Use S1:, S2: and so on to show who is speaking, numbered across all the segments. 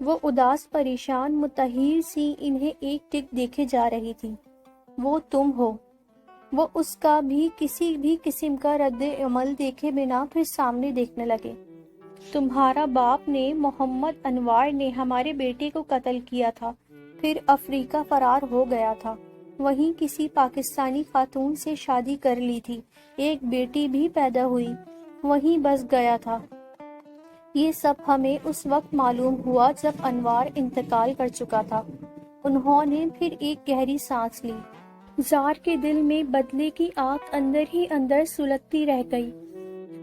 S1: وہ اداس پریشان متحیر سی انہیں ایک ٹک دیکھے جا رہی تھی۔ وہ تم ہو۔ وہ اس کا بھی کسی بھی قسم کا رد عمل دیکھے بنا پھر سامنے دیکھنے لگے۔ تمہارا باپ نے، محمد انوار نے ہمارے بیٹے کو قتل کیا تھا، پھر افریقہ فرار ہو گیا تھا، وہیں کسی پاکستانی خاتون سے شادی کر لی تھی، ایک بیٹی بھی پیدا ہوئی، وہیں بس گیا تھا۔ یہ سب ہمیں اس وقت معلوم ہوا جب انوار انتقال کر چکا تھا۔ انہوں نے پھر ایک گہری سانس لی۔ زار کے دل میں بدلے کی آگ اندر ہی اندر سلگتی رہ گئی۔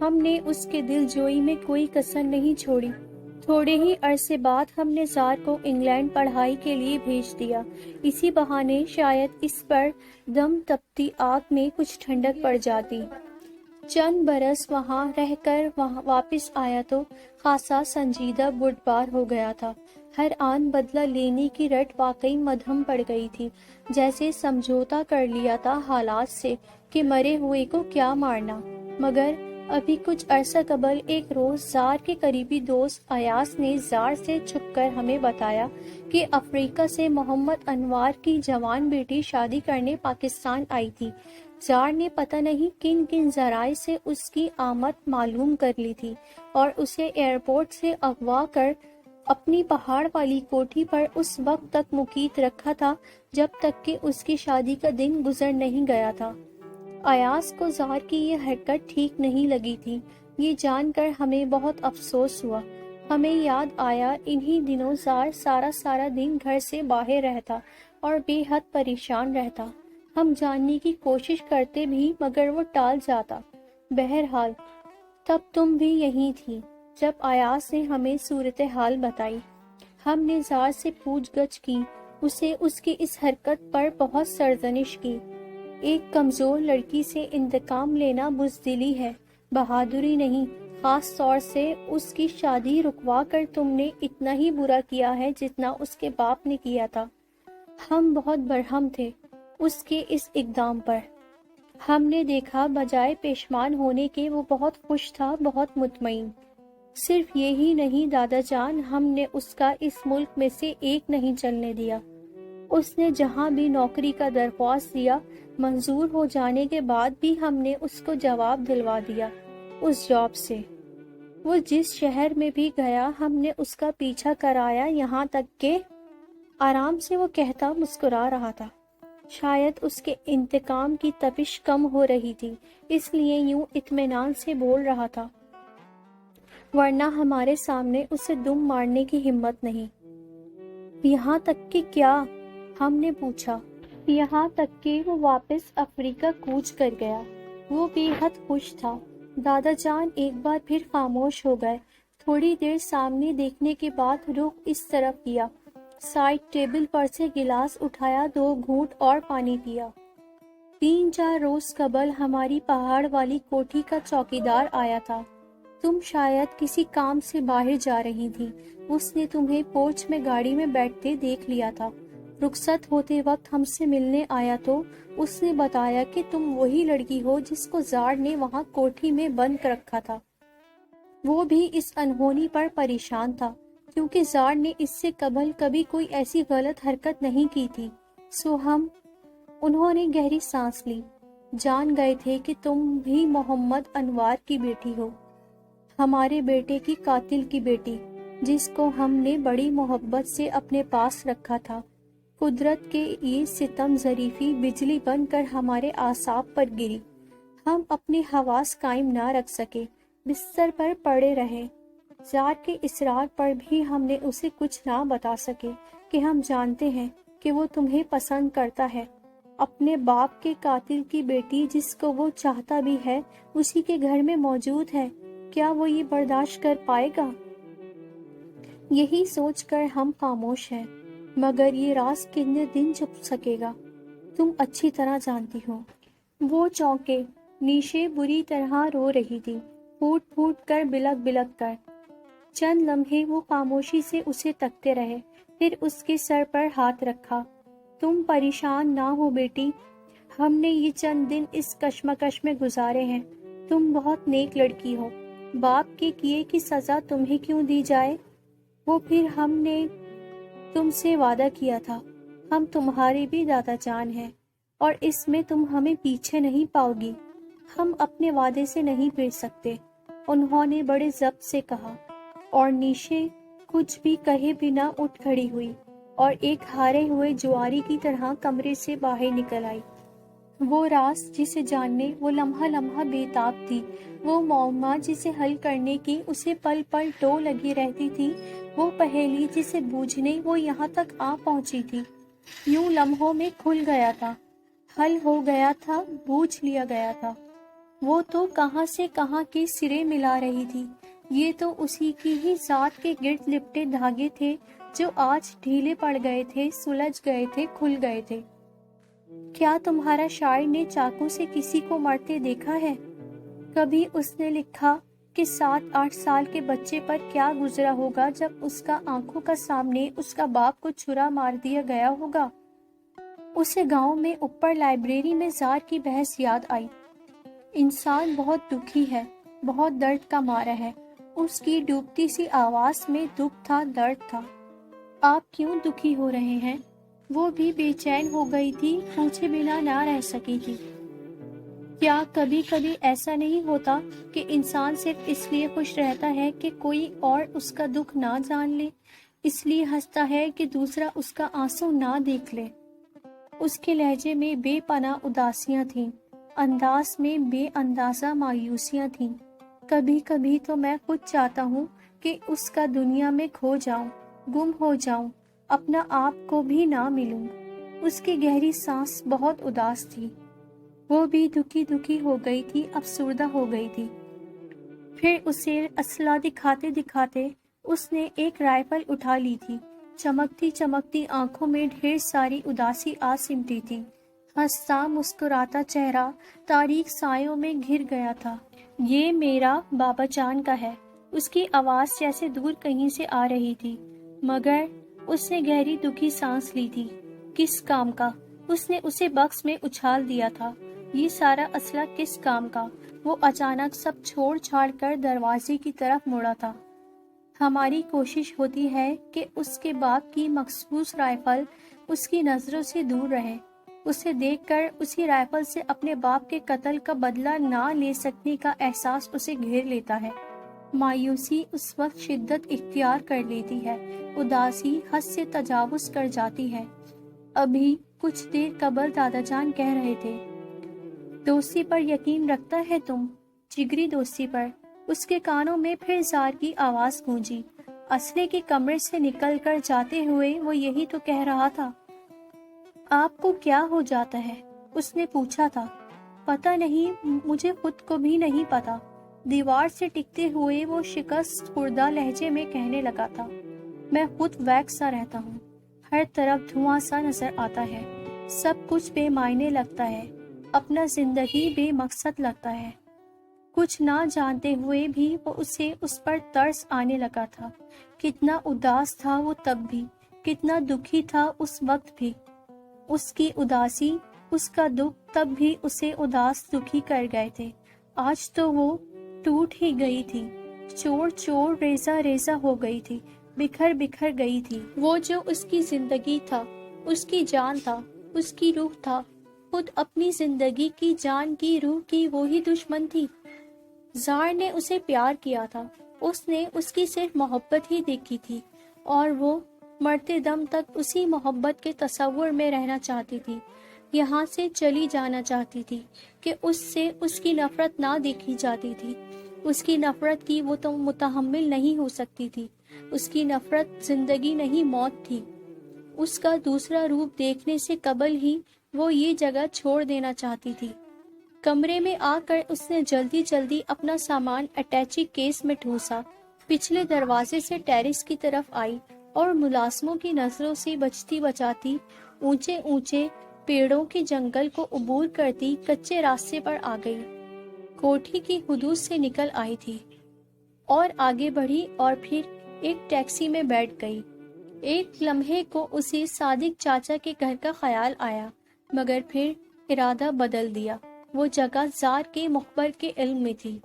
S1: ہم نے اس کے دل جوئی میں کوئی کسر نہیں چھوڑی۔ تھوڑے ہی عرصے بعد ہم نے زار کو انگلینڈ پڑھائی کے لیے بھیج دیا، اسی بہانے شاید اس پر دم تپتی آگ میں کچھ ٹھنڈک پڑ جاتی۔ چند برس وہاں رہ کر واپس آیا تو خاصا سنجیدہ بردبار ہو گیا تھا۔ ہر آن بدلہ لینے کی رٹ واقعی مدھم پڑ گئی تھی، جیسے سمجھوتا کر لیا تھا حالات سے کہ مرے ہوئے کو کیا مارنا۔ مگر ابھی کچھ عرصہ قبل ایک روز زار کے قریبی دوست ایاز نے زار سے چھپ کر ہمیں بتایا کہ افریقہ سے محمد انوار کی جوان بیٹی شادی کرنے پاکستان آئی تھی۔ زار نے پتہ نہیں کن کن ذرائع سے اس کی آمد معلوم کر لی تھی اور اسے ایئرپورٹ سے اغوا کر اپنی پہاڑ والی کوٹھی پر اس وقت تک مقید رکھا تھا جب تک کہ اس کی شادی کا دن گزر نہیں گیا تھا۔ ایاز کو زار کی یہ حرکت ٹھیک نہیں لگی تھی۔ یہ جان کر ہمیں بہت افسوس ہوا۔ ہمیں یاد آیا انہی دنوں زار سارا دن گھر سے باہر رہتا اور بے حد پریشان رہتا۔ ہم جاننے کی کوشش کرتے بھی مگر وہ ٹال جاتا۔ بہرحال تب تم بھی یہیں تھی جب ایاز نے ہمیں صورتحال بتائی۔ ہم نے زار سے پوچھ گچھ کی، اسے اس کی اس حرکت پر بہت سرزنش کی۔ ایک کمزور لڑکی سے انتقام لینا بزدلی ہے، بہادری نہیں۔ خاص طور سے اس کی شادی رکوا کر تم نے اتنا ہی برا کیا ہے جتنا اس کے باپ نے کیا تھا۔ ہم بہت برہم تھے اس کے اس اقدام پر۔ ہم نے دیکھا بجائے پیشمان ہونے کے وہ بہت خوش تھا، بہت مطمئن۔ صرف یہی نہیں دادا جان، ہم نے اس کا اس ملک میں سے ایک نہیں چلنے دیا۔ اس نے جہاں بھی نوکری کا درخواست دیا، منظور ہو جانے کے بعد بھی ہم نے اس کو جواب دلوا دیا اس جاب سے۔ وہ جس شہر میں بھی گیا ہم نے اس کا پیچھا کرایا، یہاں تک کہ آرام سے وہ کہتا مسکرا رہا تھا۔ شاید اس کے انتقام کی تپش کم ہو رہی تھی، اس لیے یوں اطمینان سے بول رہا تھا، ورنہ ہمارے سامنے اسے دم مارنے کی ہمت نہیں۔ یہاں تک کہ کیا؟ ہم نے پوچھا۔ یہاں تک کہ وہ واپس افریقہ کوچ کر گیا۔ وہ بے حد خوش تھا۔ دادا جان ایک بار پھر خاموش ہو گئے۔ تھوڑی دیر سامنے دیکھنے کے بعد رخ اس طرف کیا، سائڈ ٹیبل پر سے گلاس اٹھایا، 2 گھونٹ اور پانی پیا۔ 3-4 روز قبل ہماری پہاڑ والی کوٹھی کا چوکیدار آیا تھا۔ تم شاید کسی کام سے باہر جا رہی تھی۔ اس نے تمہیں پورچ میں گاڑی میں بیٹھتے دیکھ لیا تھا۔ رخصت ہوتے وقت ہم سے ملنے آیا تو اس نے بتایا کہ تم وہی لڑکی ہو جس کو زار نے وہاں کوٹھی میں بند رکھا تھا۔ وہ بھی اس انہونی پر پریشان تھا کیونکہ زار نے اس سے قبل کبھی کوئی ایسی غلط حرکت نہیں کی تھی۔ سو انہوں نے گہری سانس لی۔ جان گئے تھے کہ تم بھی محمد انوار کی بیٹی ہو، ہمارے بیٹے کی قاتل کی بیٹی، جس کو ہم نے بڑی محبت سے اپنے پاس رکھا تھا۔ قدرت کے یہ ستم ظریفی بجلی بن کر ہمارے اعصاب پر گری۔ ہم اپنے حواس قائم نہ رکھ سکے، بستر پر پڑے رہے۔ زار کے اصرار پر بھی ہم نے اسے کچھ نہ بتا سکے کہ ہم جانتے ہیں کہ وہ تمہیں پسند کرتا ہے۔ اپنے باپ کے قاتل کی بیٹی جس کو وہ چاہتا بھی ہے اسی کے گھر میں موجود ہے، کیا وہ یہ برداشت کر پائے گا؟ یہی سوچ کر ہم خاموش ہیں، مگر یہ راز کتنے دن چھپ سکے گا؟ تم اچھی طرح جانتی ہو۔ وہ چونکے، نیشے بری طرح رو رہی تھی، پھوٹ پھوٹ کر، بلک بلک کر۔ چند لمحے وہ خاموشی سے اسے تکتے رہے، پھر اس کے سر پر ہاتھ رکھا۔ تم پریشان نہ ہو بیٹی، ہم نے یہ چند دن اس کشمکش میں گزارے ہیں۔ تم بہت نیک لڑکی ہو، باپ کے کیے کی سزا تمہیں کیوں دی جائے؟ وہ پھر ہم نے تم سے وعدہ کیا تھا، ہم تمہارے بھی دادا جان ہیں اور اس میں تم ہمیں پیچھے نہیں پاؤ گی، ہم اپنے وعدے سے نہیں پھر سکتے، انہوں نے بڑے ضبط سے کہا، اور نیشے کچھ بھی کہے بنا اٹھ کھڑی ہوئی اور ایک ہارے ہوئے جواری کی طرح کمرے سے باہر نکل آئی۔ وہ راز جسے جاننے وہ لمحہ لمحہ بے تاب تھی، وہ معمہ جسے حل کرنے کی اسے پل پل ٹو لگی رہتی تھی، وہ پہیلی جسے بوجھنے وہ یہاں تک آ پہنچی تھی، یوں لمحوں میں کھل گیا تھا، حل ہو گیا تھا، بوجھ لیا گیا تھا۔ وہ تو کہاں سے کہاں کے سرے ملا رہی تھی، یہ تو اسی کی ہی ذات کے گرد لپٹے دھاگے تھے جو آج ڈھیلے پڑ گئے تھے، سلجھ گئے تھے، کھل گئے تھے۔ کیا تمہارا شاعر نے چاقو سے کسی کو مرتے دیکھا ہے؟ کبھی اس نے لکھا کہ 7-8 سال کے بچے پر کیا گزرا ہوگا جب اس کا آنکھوں کا سامنے اس کا باپ کو چھرا مار دیا گیا ہوگا؟ اسے گاؤں میں اوپر لائبریری میں زار کی بحث یاد آئی۔ انسان بہت دکھی ہے، بہت درد کا مارا ہے، اس کی ڈوبتی سی آواز میں دکھ تھا، درد تھا۔ آپ کیوں دکھی ہو رہے ہیں؟ وہ بھی بے چین ہو گئی تھی، پوچھے بنا نہ رہ سکی تھی۔ کیا کبھی کبھی ایسا نہیں ہوتا کہ انسان صرف اس لیے خوش رہتا ہے کہ کوئی اور اس کا دکھ نہ جان لے، اس لیے ہنستا ہے کہ دوسرا اس کا آنسو نہ دیکھ لے؟ اس کے لہجے میں بے پناہ اداسیاں تھیں، انداز میں بے اندازہ مایوسیاں تھیں۔ کبھی کبھی تو میں خود چاہتا ہوں کہ اس کا دنیا میں کھو جاؤں، گم ہو جاؤں، اپنا آپ کو بھی نہ ملوں۔ اس کی گہری سانس بہت اداس تھی، وہ بھی دکھی دکھی ہو گئی تھی، افسردہ ہو گئی تھی۔ پھر اسے اسلحہ دکھاتے دکھاتے اس نے ایک رائفل اٹھا لی تھی، چمکتی چمکتی آنکھوں میں ڈھیر ساری اداسی آ سمٹی تھی، ہنستا مسکراتا چہرہ تاریک سایوں میں گھر گیا تھا۔ یہ میرا بابا جان کا ہے، اس کی آواز جیسے دور کہیں سے آ رہی تھی، مگر اس نے گہری دکھی سانس لی تھی۔ کس کام کا؟ اس نے اسے باکس میں اچھال دیا تھا، یہ سارا اسلحہ کس کام کا؟ وہ اچانک سب چھوڑ چھاڑ کر دروازے کی طرف مڑا تھا۔ ہماری کوشش ہوتی ہے کہ اس کے باپ کی مخصوص رائفل اس کی نظروں سے دور رہے، اسے دیکھ کر اسی رائفل سے اپنے باپ کے قتل کا بدلہ نہ لے سکنے کا احساس اسے گھیر لیتا ہے۔ مایوسی اس وقت شدت اختیار کر لیتی ہے، اداسی حد سے تجاوز کر جاتی ہے۔ ابھی کچھ دیر قبل دادا جان کہہ رہے تھے، دوستی پر یقین رکھتا ہے تم، جگری دوستی پر؟ اس کے کانوں میں پھر زار کی آواز گونجی۔ اسلحے کے کمرے سے نکل کر جاتے ہوئے وہ یہی تو کہہ رہا تھا۔ آپ کو کیا ہو جاتا ہے؟ اس نے پوچھا تھا۔ پتہ نہیں، مجھے خود کو بھی نہیں پتا، دیوار سے ٹکتے ہوئے وہ شکست خوردہ لہجے میں کہنے لگا تھا۔ میں خود ویکس سا رہتا ہوں، ہر طرف دھواں سا نظر آتا ہے، سب کچھ بے معنی لگتا ہے، اپنا زندگی بے مقصد لگتا ہے۔ کچھ نہ جانتے ہوئے بھی وہ اسے اس پر ترس آنے لگا تھا۔ کتنا اداس تھا وہ تب بھی، کتنا دکھی تھا اس وقت بھی۔ اس کی اداسی، اس کا دکھ تب بھی اسے اداس دکھی کر گئے تھے، آج تو وہ ٹوٹ ہی گئی تھی، چور چور ریزہ ریزہ ہو گئی تھی، بکھر بکھر گئی تھی۔ وہ جو اس کی زندگی تھا، اس کی جان تھا، اس کی روح تھا، خود اپنی زندگی کی، جان کی، روح کی وہی دشمن تھی۔ زار نے اسے پیار کیا تھا، اس نے اس کی صرف محبت ہی دیکھی تھی، اور وہ مرتے دم تک اسی محبت کے تصور میں رہنا چاہتی تھی، یہاں سے چلی جانا چاہتی تھی کہ اس سے اس کی نفرت نہ دیکھی جاتی تھی۔ اس کی نفرت کی وہ تو متحمل نہیں ہو سکتی تھی، اس کی نفرت زندگی نہیں موت تھی۔ اس کا دوسرا روپ دیکھنے سے قبل ہی وہ یہ جگہ چھوڑ دینا چاہتی تھی۔ کمرے میں آ کر اس نے جلدی جلدی اپنا سامان اٹیچی کیس میں ٹھوسا، پچھلے دروازے سے ٹیرس کی طرف آئی اور ملازموں کی نظروں سے بچتی بچاتی اونچے اونچے پیڑوں کے جنگل کو عبور کرتی کچے راستے پر آ گئی۔ کوٹھی کی حدود سے نکل آئی تھی اور آگے بڑھی اور پھر ایک ٹیکسی میں بیٹھ گئی۔ ایک لمحے کو اسے صادق چاچا کے گھر کا خیال آیا، مگر پھر ارادہ بدل دیا۔ وہ جگہ زار کے مخبر کے علم میں تھی۔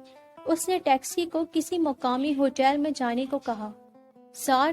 S1: اس نے ٹیکسی کو کسی مقامی ہوٹل میں جانے کو کہا۔ زار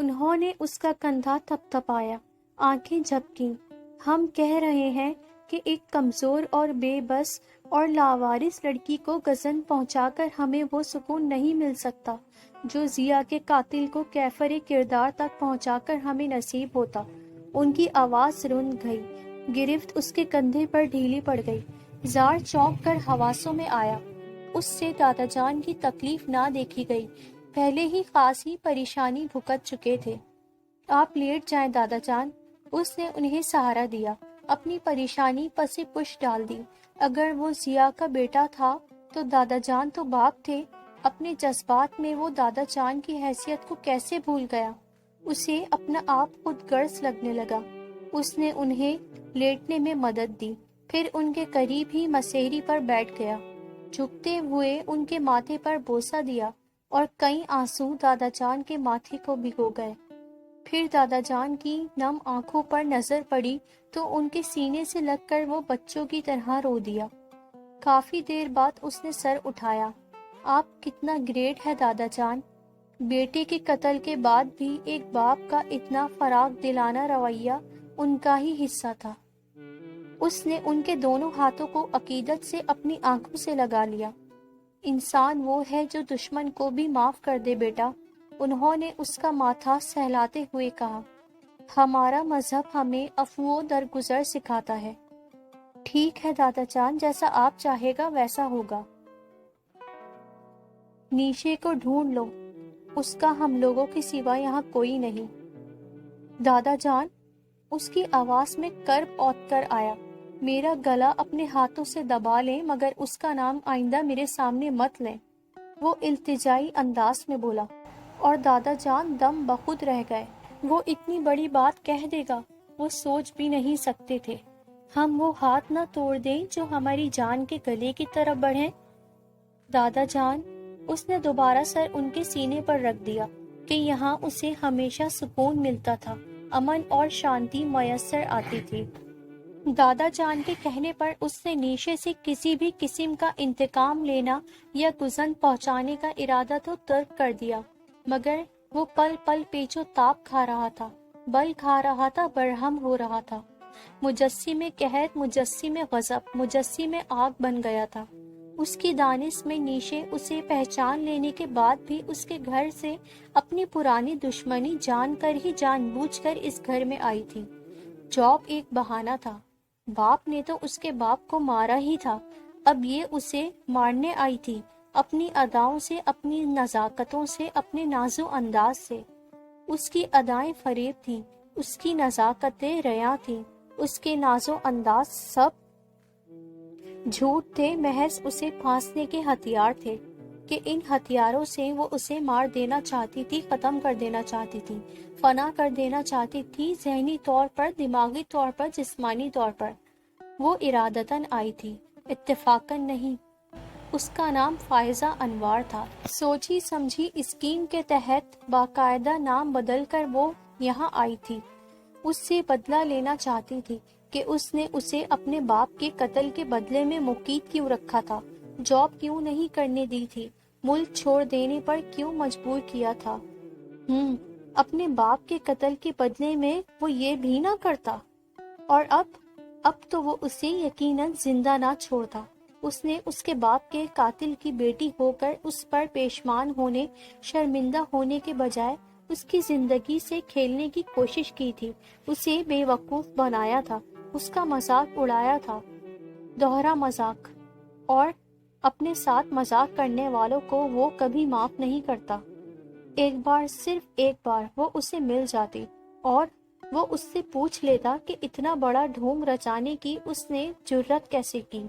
S1: انہوں نے اس کا کندھا تھپتھپایا، آنکھیں جھپکیں۔ ہم کہہ رہے ہیں کہ ایک کمزور اور بے بس اور لاوارث لڑکی کو غضن پہنچا کر ہمیں وہ سکون نہیں مل سکتا جو ضیا کے قاتل کو کیفر کردار تک پہنچا کر ہمیں نصیب ہوتا۔ ان کی آواز رند گئی، گرفت اس کے کندھے پر ڈھیلی پڑ گئی۔ زار چونک کر حواسوں میں آیا۔ اس سے دادا جان کی تکلیف نہ دیکھی گئی، پہلے ہی خاصی پریشانی بھگت چکے تھے۔ آپ لیٹ جائیں دادا جان، اس نے انہیں سہارا دیا، اپنی پریشانی پس پش ڈال دی۔ اگر وہ ضیا کا بیٹا تھا تو دادا جان تو باپ تھے، اپنے جذبات میں وہ دادا جان کی حیثیت کو کیسے بھول گیا؟ اسے اپنا آپ خود غرض لگنے لگا۔ اس نے انہیں لیٹنے میں مدد دی، پھر ان کے قریب ہی مسیری پر بیٹھ گیا، جھکتے ہوئے ان کے ماتھے پر بوسہ دیا اور کئی آنسو دادا جان کے ماتھے کو بھگو گئے۔ پھر دادا جان کی نم آنکھوں پر نظر پڑی تو ان کے سینے سے لگ کر وہ بچوں کی طرح رو دیا۔ کافی دیر بعد اس نے سر اٹھایا۔ آپ کتنا گریٹ ہے دادا جان، بیٹے کے قتل کے بعد بھی ایک باپ کا اتنا فراخ دلانہ رویہ ان کا ہی حصہ تھا۔ اس نے ان کے دونوں ہاتھوں کو عقیدت سے اپنی آنکھوں سے لگا لیا۔ انسان وہ ہے جو دشمن کو بھی معاف کر دے بیٹا، انہوں نے اس کا ماتھا سہلاتے ہوئے کہا۔ ہمارا مذہب ہمیں عفو و درگزر سکھاتا ہے۔ ٹھیک ہے دادا جان، جیسا آپ چاہے گا ویسا ہوگا۔ نیشے کو ڈھونڈ لو، اس کا ہم لوگوں کے سوا یہاں کوئی نہیں۔ دادا جان، اس کی آواز میں کرب اوت کر آیا، میرا گلا اپنے ہاتھوں سے دبا لیں مگر اس کا نام آئندہ میرے سامنے مت لیں، وہ التجائی انداز میں بولا، اور دادا جان دم بخود رہ گئے۔ وہ اتنی بڑی بات کہہ دے گا، وہ سوچ بھی نہیں سکتے تھے۔ ہم وہ ہاتھ نہ توڑ دیں جو ہماری جان کے گلے کی طرف بڑھیں۔ دادا جان، اس نے دوبارہ سر ان کے سینے پر رکھ دیا کہ یہاں اسے ہمیشہ سکون ملتا تھا، امن اور شانتی میسر آتی تھی۔ دادا جان کے کہنے پر اس نے نیشے سے کسی بھی قسم کا انتقام لینا یا غضن پہنچانے کا ارادہ تو ترک کر دیا، مگر وہ پل پل پیچ و تاب کھا رہا تھا، بل کھا رہا تھا، برہم ہو رہا تھا۔ مجسم قحط، مجسم غضب، مجسم آگ بن گیا تھا۔ اس کی دانش میں نیشے اسے پہچان لینے کے بعد بھی اس کے گھر سے اپنی پرانی دشمنی جان کر ہی جان بوجھ کر اس گھر میں آئی تھی۔ جاب ایک بہانہ تھا، باپ نے تو اس کے باپ کو مارا ہی تھا، اب یہ اسے مارنے آئی تھی، اپنی اداؤں سے، اپنی نزاکتوں سے، اپنے نازو انداز سے۔ اس کی ادائیں فریب تھیں، اس کی نزاکتیں ریاں تھیں، اس کے نازو انداز سب جھوٹ تھے، محض اسے پھانسنے کے ہتھیار تھے کہ ان ہتھیاروں سے وہ اسے مار دینا چاہتی تھی، ختم کر دینا چاہتی تھی، فنا کر دینا چاہتی تھی، ذہنی طور پر، دماغی طور پر، جسمانی طور پر۔ وہ ارادتاً آئی تھی، اتفاقاً نہیں۔ اس کا نام فائزہ انوار تھا۔ سوچی سمجھی اسکیم کے تحت باقاعدہ نام بدل کر وہ یہاں آئی تھی۔ اس سے بدلہ لینا چاہتی تھی کہ اس نے اسے اپنے باپ کے قتل کے بدلے میں مقید کیوں رکھا تھا، جاب کیوں نہیں کرنے دی تھی، ملک چھوڑ دینے پر کیوں مجبور کیا تھا۔ اپنے باپ کے قتل کے بدلے میں وہ یہ بھی نہ کرتا، اور اب تو وہ اسے یقیناً زندہ نہ چھوڑتا۔ اس نے اس کے باپ کے قاتل کی بیٹی ہو کر اس پر پیشمان ہونے، شرمندہ ہونے کے بجائے اس کی زندگی سے کھیلنے کی کوشش کی تھی، اسے بے وقوف بنایا تھا، اس کا مذاق اڑایا تھا، دوہرا مذاق، اور اپنے ساتھ مذاق کرنے والوں کو وہ کبھی معاف نہیں کرتا۔ ایک بار، صرف ایک بار وہ اسے مل جاتی اور وہ اس سے پوچھ لیتا کہ اتنا بڑا ڈھونگ رچانے کی اس نے جرت کیسے کی۔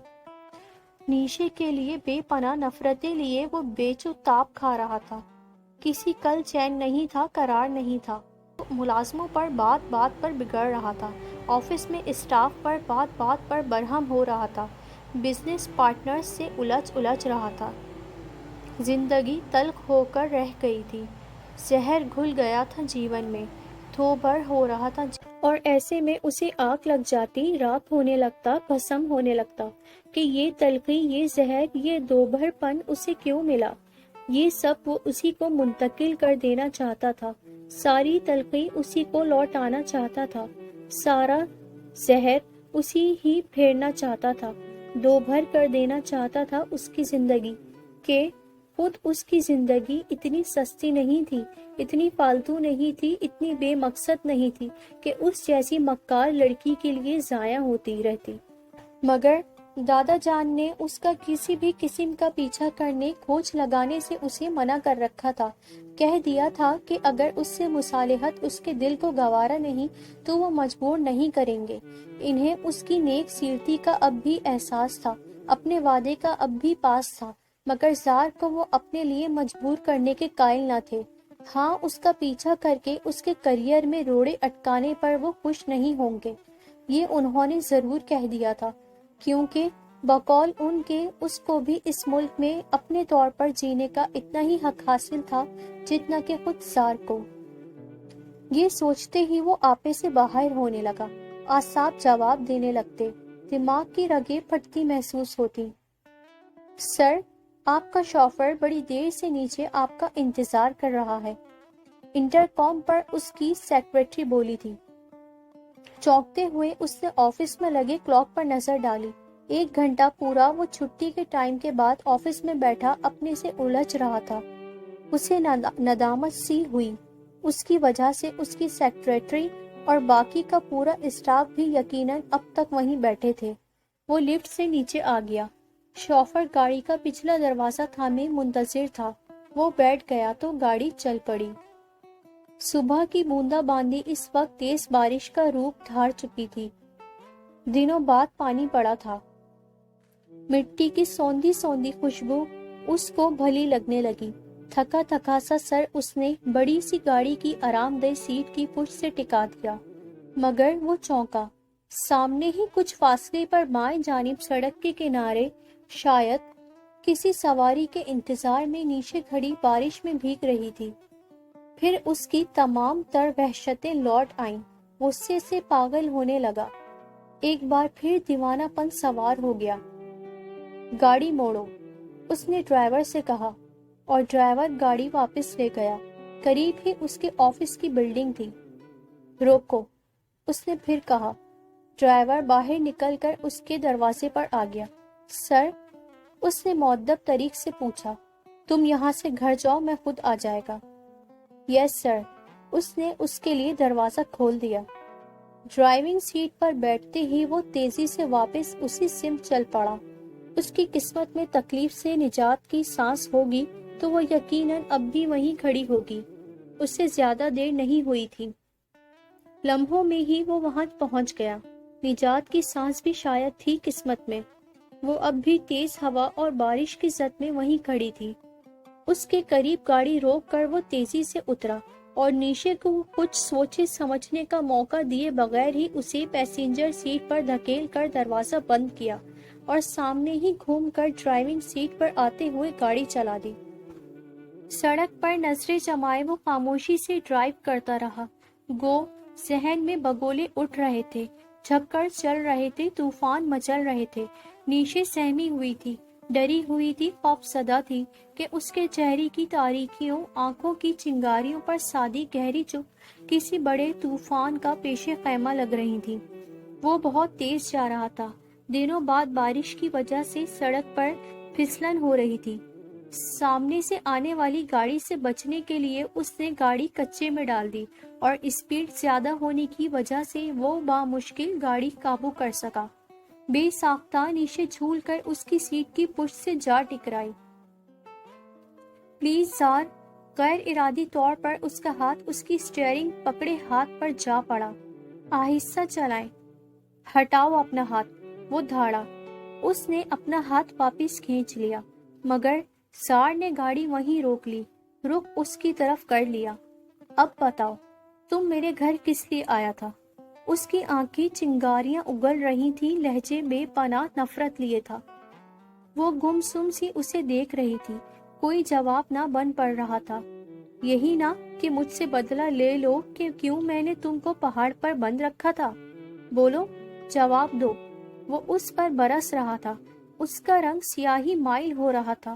S1: نیشے کے لیے بے پناہ نفرتیں لیے وہ بیچ و تاب کھا رہا تھا، کسی کل چین نہیں تھا، قرار نہیں تھا۔ ملازموں پر بات بات پر بگڑ رہا تھا، آفس میں اسٹاف پر بات بات پر برہم ہو رہا تھا، بزنس پارٹنرز سے الجھ رہا تھا۔ زندگی تلخ ہو کر رہ گئی تھی، زہر گھل گیا تھا جیون میں، دھو بھر ہو رہا تھا، اور ایسے میں اسے آگ لگ جاتی، راکھ ہونے لگتا، بھسم ہونے لگتا کہ یہ تلخی، یہ زہر، یہ دوبھر پن اسے کیوں ملا۔ یہ سب وہ اسی کو منتقل کر دینا چاہتا تھا، ساری تلخی اسی کو لوٹ آنا چاہتا تھا، سارا زہر اسی ہی پھیرنا چاہتا تھا، دو بھر کر دینا چاہتا تھا اس کی زندگی، کہ خود اس کی زندگی اتنی سستی نہیں تھی، اتنی فالتو نہیں تھی، اتنی بے مقصد نہیں تھی کہ اس جیسی مکار لڑکی کے لیے ضائع ہوتی رہتی۔ مگر دادا جان نے اس کا کسی بھی قسم کا پیچھا کرنے، کھوج لگانے سے اسے منع کر رکھا تھا، کہہ دیا تھا کہ اگر اس سے مصالحت اس کے دل کو گوارا نہیں تو وہ مجبور نہیں کریں گے۔ انہیں اس کی نیک سیرتی کا اب بھی احساس تھا، اپنے وعدے کا اب بھی پاس تھا، مگر زار کو وہ اپنے لیے مجبور کرنے کے قائل نہ تھے۔ ہاں، اس کا پیچھا کر کے اس کے کیریئر میں روڑے اٹکانے پر وہ خوش نہیں ہوں گے، یہ انہوں نے ضرور کہہ دیا تھا، کیونکہ بقول ان کے اس کو بھی اس ملک میں اپنے طور پر جینے کا اتنا ہی حق حاصل تھا جتنا کہ خود زار کو۔ یہ سوچتے ہی وہ آپے سے باہر ہونے لگا، اعصاب جواب دینے لگتے، دماغ کی رگیں پھٹتی محسوس ہوتی۔ سر، آپ کا شوفر بڑی دیر سے نیچے آپ کا انتظار کر رہا ہے، انٹرکام پر اس کی سیکرٹری بولی تھی۔ چونکتے ہوئے اس نے آفس میں لگے کلاک پر نظر ڈالی۔ 1 گھنٹہ پورا وہ چھٹی کے ٹائم کے بعد آفس میں بیٹھا اپنے سے الجھ رہا تھا۔ اسے ندامت سی ہوئی، اس کی وجہ سے اس کی سیکرٹری اور باقی کا پورا اسٹاف بھی یقیناً اب تک وہیں بیٹھے تھے۔ وہ لفٹ سے نیچے آ گیا، شوفر گاڑی کا پچھلا دروازہ تھامے منتظر تھا، وہ بیٹھ گیا تو گاڑی چل پڑی۔ صبح کی بوندا باندی اس وقت تیز بارش کا روپ دھار چکی تھی، دنوں بعد پانی پڑا تھا، مٹی کی سوندھی سوندھی خوشبو اس کو بھلی لگنے لگی۔ تھکا تھکا سا سر اس نے بڑی سی گاڑی کی آرام دہ سیٹ کی پشت سے ٹکا دیا، مگر وہ چونکا۔ سامنے ہی کچھ فاصلے پر بائیں جانب سڑک کے کنارے شاید کسی سواری کے انتظار میں نیچے کھڑی بارش میں بھیگ رہی تھی۔ پھر اس کی تمام تر وحشتیں لوٹ آئیں، غصے سے پاگل ہونے لگا، ایک بار پھر دیوانہ پن سوار ہو گیا۔ گاڑی موڑو، اس نے ڈرائیور سے کہا، اور ڈرائیور گاڑی واپس لے گیا۔ قریب ہی اس کے آفس کی بلڈنگ تھی۔ روکو، اس نے پھر کہا۔ ڈرائیور باہر نکل کر اس کے دروازے پر آ گیا۔ سر، اس نے مؤدب طریق سے پوچھا، تم یہاں سے گھر جاؤ، میں خود آ جائے گا۔ یس سر، اس نے اس کے لیے دروازہ کھول دیا۔ ڈرائیونگ سیٹ پر بیٹھتے ہی وہ تیزی سے واپس اسی سمت چل پڑا۔ اس کی قسمت میں تکلیف سے نجات کی سانس ہوگی تو وہ یقیناً اب بھی وہیں کھڑی ہوگی۔ اس سے زیادہ دیر نہیں ہوئی تھی، لمحوں میں ہی وہ وہاں پہنچ گیا۔ نجات کی سانس بھی شاید تھی قسمت میں۔ وہ اب بھی تیز ہوا اور بارش کی زد میں وہیں کھڑی تھی۔ اس کے قریب گاڑی روک کر وہ تیزی سے اترا اور نیشے کو کچھ سوچے سمجھنے کا موقع دیے بغیر ہی اسے پیسنجر سیٹ پر دھکیل کر دروازہ بند کیا اور سامنے ہی گھوم کر ڈرائیونگ سیٹ پر آتے ہوئے گاڑی چلا دی۔ سڑک پر نظریں جمائے وہ خاموشی سے ڈرائیو کرتا رہا، گو ذہن میں بگولے اٹھ رہے تھے، جھکڑ چل رہے تھے، طوفان مچل رہے تھے۔ نیشے سہمی ہوئی تھی، ڈری ہوئی تھی، خوف زدہ تھی کہ اس کے چہرے کی تاریکیوں، آنکھوں کی چنگاریوں پر سادی گہری چپ کسی بڑے طوفان کا پیش خیمہ لگ رہی تھی۔ وہ بہت تیز جا رہا تھا، دنوں بعد بارش کی وجہ سے سڑک پر پھسلن ہو رہی تھی۔ سامنے سے آنے والی گاڑی سے بچنے کے لیے اس نے گاڑی کچے میں ڈال دی اور اسپیڈ زیادہ ہونے کی وجہ سے وہ بامشکل گاڑی قابو کر سکا۔ بے ساختہ نیشے جھول کر اس کی سیٹ کی پشت سے جا ٹکرائی۔ پلیز زار، غیر ارادی طور پر اس کا ہاتھ اس کی اسٹیئرنگ پکڑے ہاتھ پر جا پڑا۔ آہستہ چلائیں، ہٹاؤ اپنا ہاتھ، وہ دھاڑا۔ اس نے اپنا ہاتھ واپس کھینچ لیا، مگر زار نے گاڑی وہیں روک لی، رخ اس کی طرف کر لیا۔ اب بتاؤ، تم میرے گھر کس لیے آیا تھا؟ اس کی آنکھیں چنگاریاں اگل رہی تھی، لہجے بے پناہ نفرت لیے تھا۔ وہ گمسم سی اسے دیکھ رہی تھی، کوئی جواب نہ بن پڑ رہا تھا۔ یہی نہ کہ مجھ سے بدلہ لے لو کہ کیوں میں نے تم کو پہاڑ پر بند رکھا تھا؟ بولو، جواب دو۔ وہ اس پر برس رہا تھا، اس کا رنگ سیاہی مائل ہو رہا تھا۔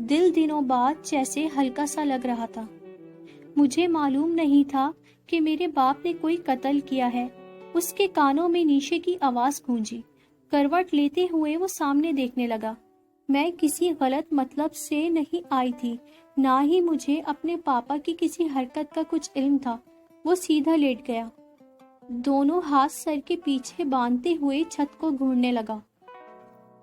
S1: دل دنوں بعد جیسے ہلکا سا لگ رہا تھا۔ مجھے معلوم نہیں تھا کہ میرے باپ نے کوئی قتل کیا ہے۔ اس کے کانوں میں نیشے کی آواز گونجی۔ کروٹ لیتے ہوئے وہ سامنے دیکھنے لگا۔ میں کسی غلط مطلب سے نہیں آئی تھی، نہ ہی مجھے اپنے پاپا کی کسی حرکت کا کچھ علم تھا۔ وہ سیدھا لیٹ گیا، دونوں ہاتھ سر کے پیچھے باندھتے ہوئے چھت کو گھورنے لگا۔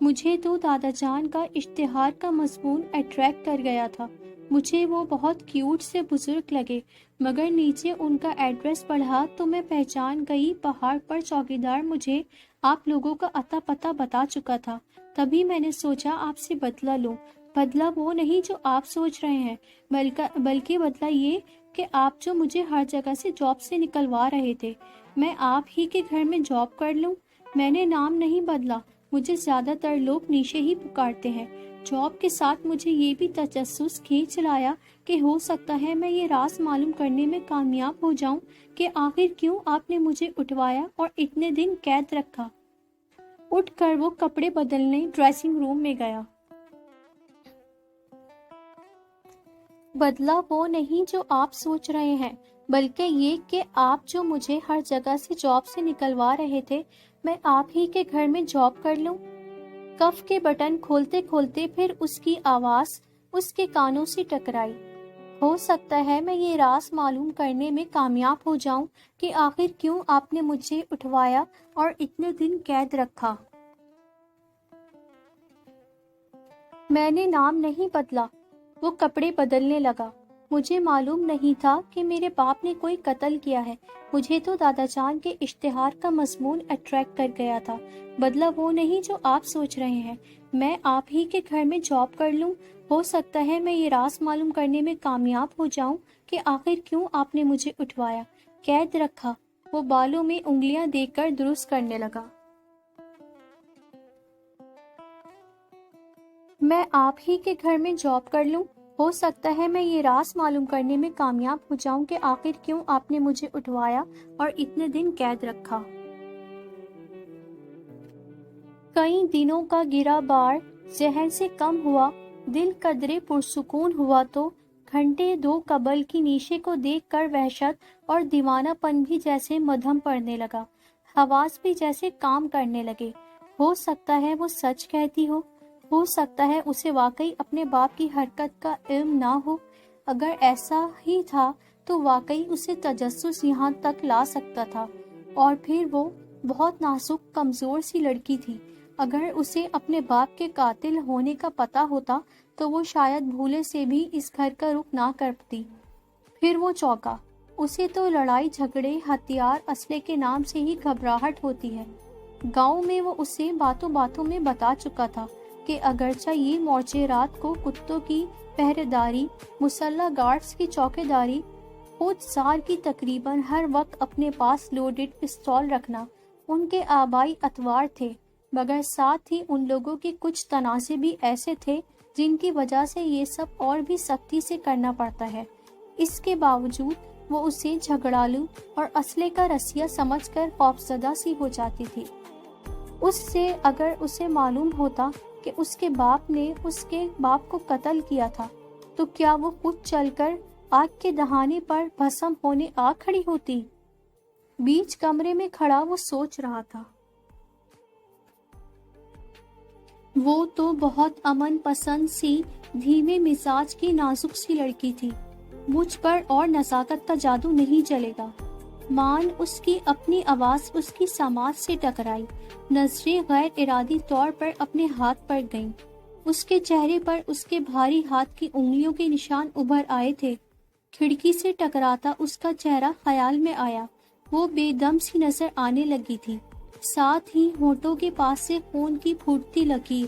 S1: مجھے تو دادا جان کا اشتہار کا مضمون اٹریکٹ کر گیا تھا۔ مجھے وہ بہت کیوٹ سے بزرگ لگے، مگر نیچے ان کا ایڈریس پڑھا تو میں پہچان گئی۔ پہاڑ پر چوکیدار مجھے آپ لوگوں کا اتا پتہ بتا چکا تھا۔ تبھی میں نے سوچا آپ سے بدلہ لوں۔ بدلہ وہ نہیں جو آپ سوچ رہے ہیں، بلکہ بدلہ یہ کہ آپ جو مجھے ہر جگہ سے جاب سے نکلوا رہے تھے، میں آپ ہی کے گھر میں جاب کر لوں۔ میں نے نام نہیں بدلا، مجھے زیادہ تر لوگ نیشے ہی پکارتے ہیں۔ جاب کے ساتھ مجھے یہ بھی تجسس کھینچ لایا کہ ہو سکتا ہے میں یہ راز معلوم کرنے میں کامیاب ہو جاؤں کہ آخر کیوں آپ نے مجھے اٹھوایا اور اتنے دن قید رکھا۔ اٹھ کر وہ کپڑے بدلنے ڈریسنگ روم میں گیا۔ بدلہ وہ نہیں جو آپ سوچ رہے ہیں، بلکہ یہ کہ آپ جو مجھے ہر جگہ سے جاب سے نکلوا رہے تھے، میں آپ ہی کے گھر میں جاب کر لوں۔ کف کے بٹن کھولتے کھولتے پھر اس کی آواز اس کے کانوں سے ٹکرائی۔ ہو سکتا ہے میں یہ راز معلوم کرنے میں کامیاب ہو جاؤں کہ آخر کیوں آپ نے مجھے اٹھوایا اور اتنے دن قید رکھا۔ میں نے نام نہیں بدلا، وہ کپڑے بدلنے لگا۔ مجھے معلوم نہیں تھا کہ میرے باپ نے کوئی قتل کیا ہے۔ مجھے تو دادا جان کے اشتہار کا مضمون اٹریکٹ کر گیا تھا۔ بدلہ وہ نہیں جو آپ سوچ رہے ہیں، میں آپ ہی کے گھر میں جاب کر لوں۔ ہو سکتا ہے میں یہ راز معلوم کرنے میں کامیاب ہو جاؤں کہ آخر کیوں آپ نے مجھے اٹھوایا، قید رکھا۔ وہ بالوں میں انگلیاں دے کر درست کرنے لگا۔ میں آپ ہی کے گھر میں جاب کر لوں۔ ہو سکتا ہے میں یہ راز معلوم کرنے میں کامیاب ہو جاؤں کہ آخر کیوں آپ نے مجھے اٹھوایا اور اتنے دن قید رکھا۔ کئی دنوں کا گرا بار ذہن سے کم ہوا، دل قدرے پرسکون ہوا تو گھنٹے دو قبل کی نیشے کو دیکھ کر وحشت اور دیوانہ پن بھی جیسے مدھم پڑنے لگا۔ حواس بھی جیسے کام کرنے لگے۔ ہو سکتا ہے وہ سچ کہتی ہو سکتا ہے اسے واقعی اپنے باپ کی حرکت کا علم نہ ہو۔ اگر ایسا ہی تھا تو واقعی اسے تجسس یہاں تک لا سکتا تھا، اور پھر وہ بہت نازک کمزور سی لڑکی تھی۔ اگر اسے اپنے باپ کے قاتل ہونے کا پتہ ہوتا تو وہ شاید بھولے سے بھی اس گھر کا رخ نہ کرتی۔ پھر وہ چونکا۔ اسے تو لڑائی جھگڑے، ہتھیار، اسلحے کے نام سے ہی گھبراہٹ ہوتی ہے۔ گاؤں میں وہ اسے باتوں باتوں میں بتا چکا تھا کہ اگرچہ یہ مورچے رات کو کتوں کی پہرے داری، مسلح گارڈز کی چوکیداری، خود زار کی تقریباً ہر وقت اپنے پاس لوڈڈ پستول رکھنا ان کے آبائی اطوار تھے، مگر ساتھ ہی ان لوگوں کے کچھ تنازع بھی ایسے تھے جن کی وجہ سے یہ سب اور بھی سختی سے کرنا پڑتا ہے۔ اس کے باوجود وہ اسے جھگڑالو اور اسلحے کا رسیا سمجھ کر خوفزدہ سی ہو جاتی تھی۔ اس سے اگر اسے معلوم ہوتا کہ اس کے باپ نے اس کے باپ کو قتل کیا تھا تو کیا وہ خود چل کر آگ کے دہانے پر بھسم ہونے آ کھڑی ہوتی؟ بیچ کمرے میں کھڑا وہ سوچ رہا تھا۔ وہ تو بہت امن پسند سی، دھیمے مزاج کی نازک سی لڑکی تھی۔ مجھ پر اور نزاکت کا جادو نہیں چلے گا۔ مان اس کی اپنی آواز اس کی سماعت سے ٹکرائی۔ نظریں غیر ارادی طور پر اپنے ہاتھ پر گئیں۔ اس کے چہرے پر اس کے بھاری ہاتھ کی انگلیوں کے نشان ابھر آئے تھے۔ کھڑکی سے ٹکراتا اس کا چہرہ خیال میں آیا۔ وہ بے دم سی نظر آنے لگی تھی، ساتھ ہی ہونٹوں کے پاس سے خون کی پھوٹتی لکیر۔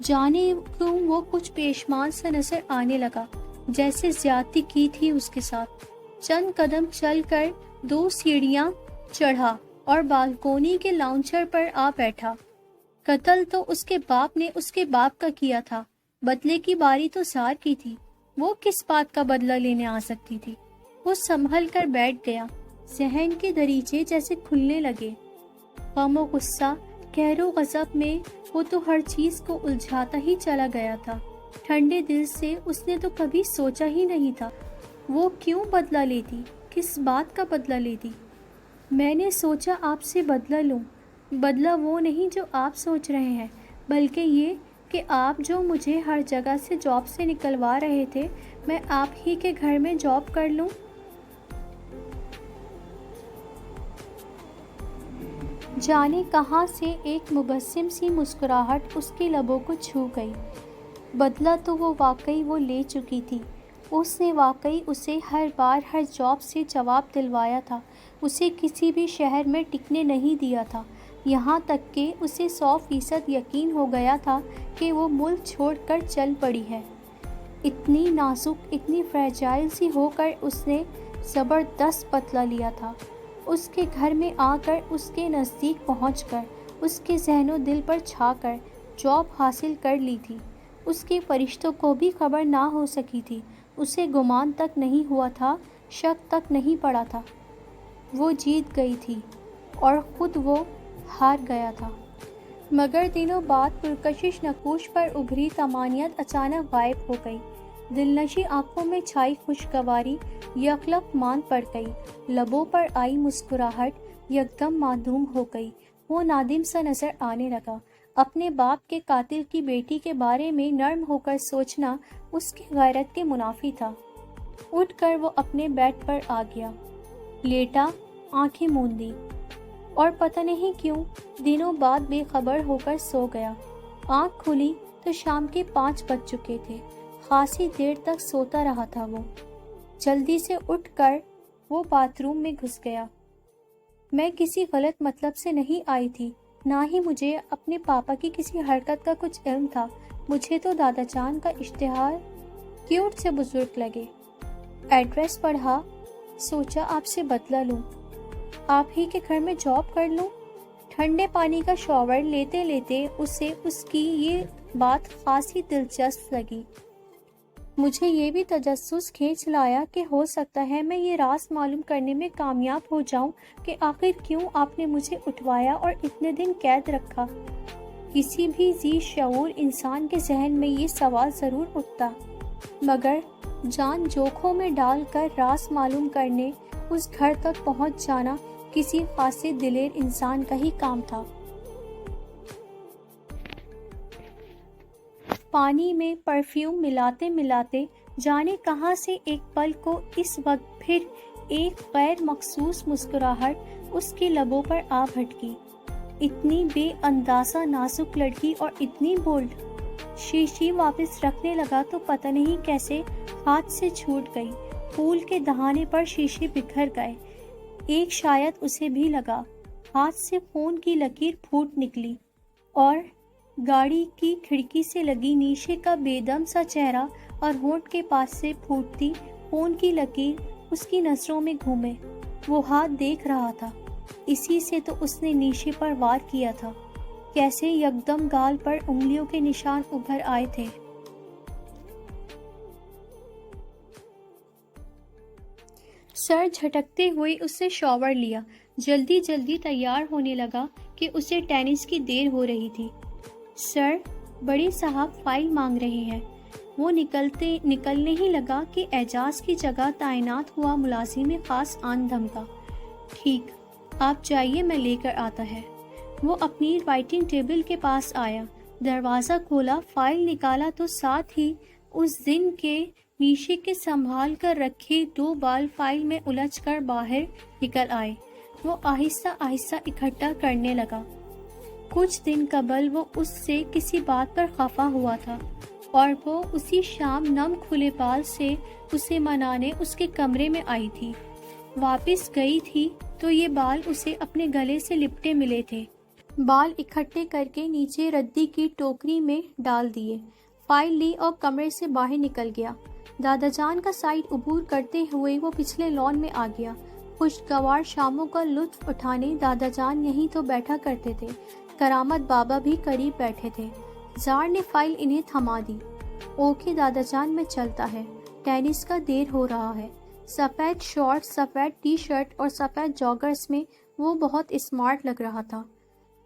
S1: جانے کیوں وہ کچھ پیشمان سا نظر آنے لگا، جیسے زیادتی کی تھی اس کے ساتھ۔ چند قدم چل کر 2 سیڑھیاں چڑھا اور بالکونی کے لاؤنچر پر آ بیٹھا۔ قتل تو اس کے باپ نے اس کے باپ کا کیا تھا، بدلے کی باری تو زار کی تھی۔ وہ کس بات کا بدلہ لینے آ سکتی تھی؟ وہ سنبھل کر بیٹھ گیا۔ ذہن کے دریچے جیسے کھلنے لگے۔ غم و غصہ، قہر و غضب میں وہ تو ہر چیز کو الجھاتا ہی چلا گیا تھا۔ ٹھنڈے دل سے اس نے تو کبھی سوچا ہی نہیں تھا وہ کیوں بدلہ لیتی، کس بات کا بدلہ لیتی۔ میں نے سوچا آپ سے بدلہ لوں، بدلہ وہ نہیں جو آپ سوچ رہے ہیں، بلکہ یہ کہ آپ جو مجھے ہر جگہ سے جاب سے نکلوا رہے تھے، میں آپ ہی کے گھر میں جاب کر لوں۔ جانے کہاں سے ایک مبسم سی مسکراہٹ اس کے لبوں کو چھو گئی۔ بدلہ تو واقعی وہ لے چکی تھی۔ اس نے واقعی اسے ہر بار ہر جاب سے جواب دلوایا تھا، اسے کسی بھی شہر میں ٹکنے نہیں دیا تھا، یہاں تک کہ اسے 100% یقین ہو گیا تھا کہ وہ ملک چھوڑ کر چل پڑی ہے۔ اتنی نازک، اتنی فریجائل سی ہو کر اس نے زبردست بدلہ لیا تھا۔ اس کے گھر میں آ کر، اس کے نزدیک پہنچ کر، اس کے ذہن و دل پر چھا کر جاب حاصل کر لی تھی۔ اس کے فرشتوں کو بھی خبر نہ ہو سکی تھی، اسے گمان تک نہیں ہوا تھا، شک تک نہیں پڑا تھا۔ وہ جیت گئی تھی اور خود وہ ہار گیا تھا۔ مگر دنوں بعد پرکشش نقوش پر ابھری طمانینت اچانک غائب ہو گئی۔ دلنشی آنکھوں میں چھائی خوشگواری یکلخت ماند پڑ گئی، لبوں پر آئی مسکراہٹ یکدم معدوم ہو گئی۔ وہ نادم سا نظر آنے لگا۔ اپنے باپ کے قاتل کی بیٹی کے بارے میں نرم ہو کر سوچنا اس کی غیرت کے منافی تھا۔ اٹھ کر وہ اپنے بیڈ پر آ گیا، لیٹا، آنکھیں موندی، اور پتہ نہیں کیوں دنوں بعد بے خبر ہو کر سو گیا۔ آنکھ کھلی تو شام کے 5 بج چکے تھے۔ خاصی دیر تک سوتا رہا تھا وہ۔ جلدی سے اٹھ کر وہ باتھ روم میں گھس گیا۔ میں کسی غلط مطلب سے نہیں آئی تھی، نہ ہی مجھے اپنے پاپا کی کسی حرکت کا کچھ علم تھا۔ مجھے تو دادا جان کا اشتہار کیوٹ سے بزرگ لگے۔ ایڈریس پڑھا، سوچا آپ سے بدلہ لوں، آپ ہی کے گھر میں جاب کر لوں۔ ٹھنڈے پانی کا شاور لیتے لیتے اسے اس کی یہ بات خاصی دلچسپ لگی۔ مجھے یہ بھی تجسس کھینچ لایا کہ ہو سکتا ہے میں یہ راز معلوم کرنے میں کامیاب ہو جاؤں کہ آخر کیوں آپ نے مجھے اٹھوایا اور اتنے دن قید رکھا۔ کسی بھی ذی شعور انسان کے ذہن میں یہ سوال ضرور اٹھتا، مگر جان جوکھوں میں ڈال کر راز معلوم کرنے اس گھر تک پہنچ جانا کسی خاصے دلیر انسان کا ہی کام تھا۔ پانی میں پرفیوم ملاتے ملاتے جانے کہاں سے ایک پل کو اس وقت پھر ایک غیر مخصوص مسکراہٹ اس کے لبوں پر آ بھٹکی۔ اتنی بے اندازہ نازک لڑکی اور اتنی بولڈ۔ شیشی واپس رکھنے لگا تو پتہ نہیں کیسے ہاتھ سے چھوٹ گئی۔ پھول کے دہانے پر شیشے بکھر گئے۔ ایک شاید اسے بھی لگا۔ ہاتھ سے خون کی لکیر پھوٹ نکلی اور گاڑی کی کھڑکی سے لگی نیشے کا بے دم سا چہرہ اور ہونٹ کے پاس سے پھوٹتی خون کی لکیر اس کی نظروں میں گھومے۔ وہ ہاتھ دیکھ رہا تھا، اسی سے تو اس نے نیشے پر وار کیا تھا۔ کیسے یکدم گال پر انگلیوں کے نشان ابھر آئے تھے۔ سر جھٹکتے ہوئے اس نے شاور لیا، جلدی جلدی تیار ہونے لگا کہ اسے ٹینس کی دیر ہو رہی تھی۔ سر، بڑے صاحب فائل مانگ رہے ہیں۔ وہ نکلنے ہی لگا کہ اعجاز کی جگہ تعینات ہوا ملازم خاص آن دھمکا۔ ٹھیک، آپ جائیے، میں لے کر آتا ہے۔ وہ اپنی رائٹنگ ٹیبل کے پاس آیا، دروازہ کھولا، فائل نکالا تو ساتھ ہی اس دن کے نیشے کے سنبھال کر رکھے 2 بال فائل میں الجھ کر باہر نکل آئے۔ وہ آہستہ آہستہ اکٹھا کرنے لگا۔ کچھ دن قبل وہ اس سے کسی بات پر خفا ہوا تھا اور وہ اسی شام نم کھلے بال سے اسے منانے اس کے کمرے میں آئی تھی۔ واپس گئی تھی تو یہ بال اسے اپنے گلے سے لپٹے ملے تھے۔ بال اکٹھے کر کے نیچے ردی کی ٹوکری میں ڈال دیے، فائل لی اور کمرے سے باہر نکل گیا۔ دادا جان کا سائڈ عبور کرتے ہوئے وہ پچھلے لان میں آ گیا۔ خوشگوار شاموں کا لطف اٹھانے دادا جان یہیں تو بیٹھا کرتے تھے۔ کرامت بابا بھی قریب بیٹھے تھے۔ زار نے فائل انہیں تھما دی۔ اوکے دادا جان، میں چلتا ہے، ٹینس کا دیر ہو رہا ہے۔ سفید شارٹ، سفید ٹی شرٹ اور سفید جاگرز میں وہ بہت اسمارٹ لگ رہا تھا۔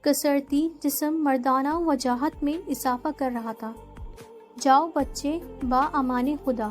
S1: کسرتی جسم مردانہ وجاہت میں اضافہ کر رہا تھا۔ جاؤ بچے، با امان خدا۔